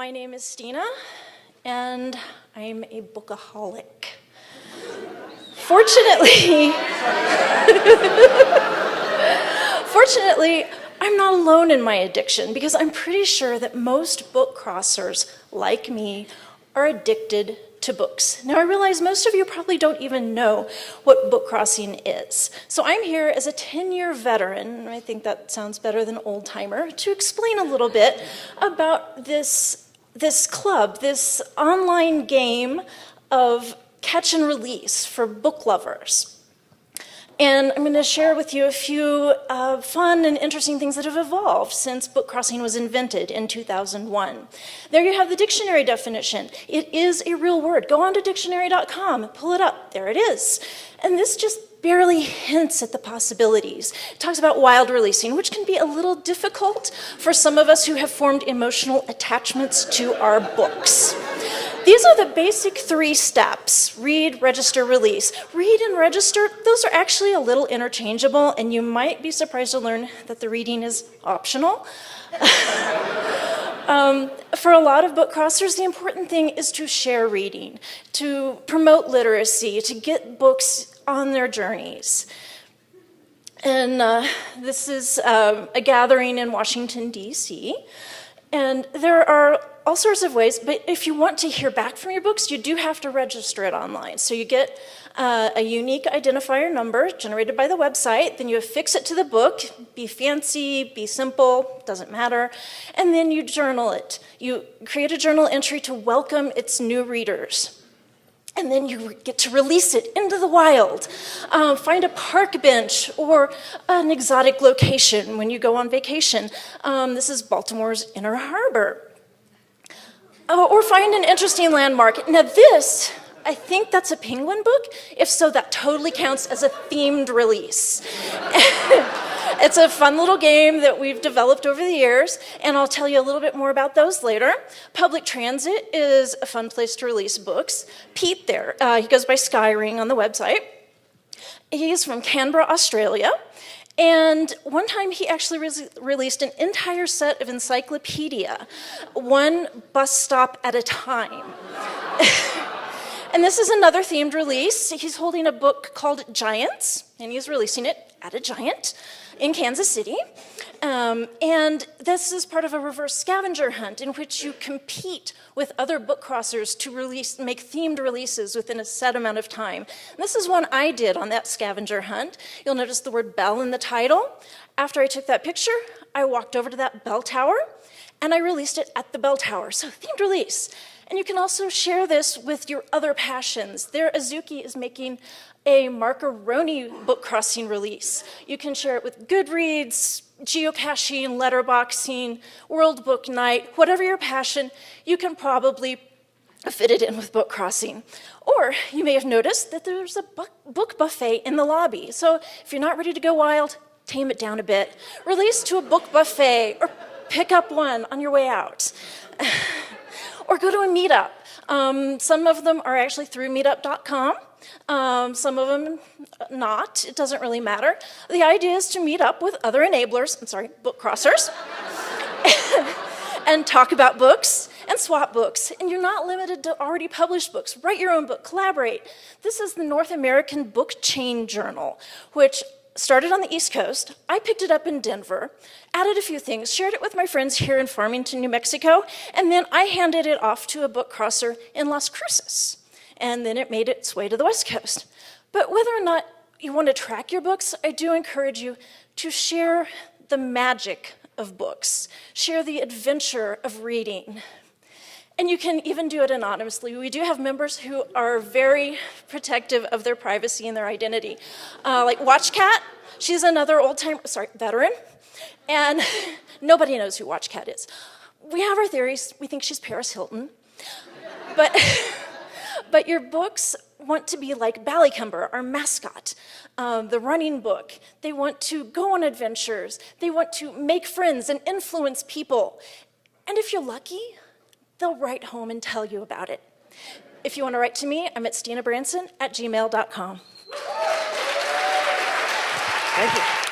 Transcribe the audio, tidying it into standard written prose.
My name is Stina, and I'm a bookaholic. Fortunately, I'm not alone in my addiction because I'm pretty sure that most book crossers, like me, are addicted to books. Now, I realize most of you probably don't even know what book crossing is. So I'm here as a 10-year veteran, I think that sounds better than old-timer, to explain a little bit about this club, this online game of catch and release for book lovers. And I'm going to share with you a few fun and interesting things that have evolved since book crossing was invented in 2001. There you have the dictionary definition. It is a real word. Go on to dictionary.com, pull it up. There it is. And this just barely hints at the possibilities. It talks about wild releasing, which can be a little difficult for some of us who have formed emotional attachments to our books. These are the basic 3 steps: read, register, release. Read and register, those are actually a little interchangeable, and you might be surprised to learn that the reading is optional. For a lot of book crossers, the important thing is to share reading, to promote literacy, to get books on their journeys. And this is a gathering in Washington, D.C., and there are all sorts of ways, but if you want to hear back from your books, you do have to register it online. So you get a unique identifier number generated by the website, then you affix it to the book, be fancy, be simple, doesn't matter, and then you journal it. You create a journal entry to welcome its new readers. And then you get to release it into the wild. Find a park bench or an exotic location when you go on vacation. This is Baltimore's Inner Harbor. Or find an interesting landmark. Now this, I think that's a penguin book. If so, that totally counts as a themed release. It's a fun little game that we've developed over the years, and I'll tell you a little bit more about those later. Public transit is a fun place to release books. Pete there, he goes by Skyring on the website. He's from Canberra, Australia. And one time he actually released an entire set of encyclopedia, one bus stop at a time. And this is another themed release. He's holding a book called Giants, and he's releasing it at a Giant in Kansas City. And this is part of a reverse scavenger hunt in which you compete with other book crossers to make themed releases within a set amount of time. And this is one I did on that scavenger hunt. You'll notice the word bell in the title. After I took that picture, I walked over to that bell tower and I released it at the bell tower. So themed release. And you can also share this with your other passions. There, Azuki is making a macaroni book crossing release. You can share it with Goodreads, geocaching, letterboxing, World Book Night, whatever your passion, you can probably fit it in with book crossing. Or you may have noticed that there's a book buffet in the lobby. So if you're not ready to go wild, tame it down a bit. Release to a book buffet or pick up one on your way out. Or go to a meetup. Some of them are actually through meetup.com. Some of them not. It doesn't really matter. The idea is to meet up with other enablers, book crossers, and talk about books and swap books. And you're not limited to already published books. Write your own book, collaborate. This is the North American Book Chain Journal, which started on the East Coast. I picked it up in Denver, added a few things, shared it with my friends here in Farmington, New Mexico, and then I handed it off to a book crosser in Las Cruces. And then it made its way to the West Coast. But whether or not you want to track your books, I do encourage you to share the magic of books, share the adventure of reading. And you can even do it anonymously. We do have members who are very protective of their privacy and their identity. Like WatchCat, she's another veteran, and nobody knows who WatchCat is. We have our theories. We think she's Paris Hilton. But your books want to be like Ballycumber, our mascot, the running book. They want to go on adventures. They want to make friends and influence people. And if you're lucky, they'll write home and tell you about it. If you want to write to me, I'm at stinabranson@gmail.com. Thank you.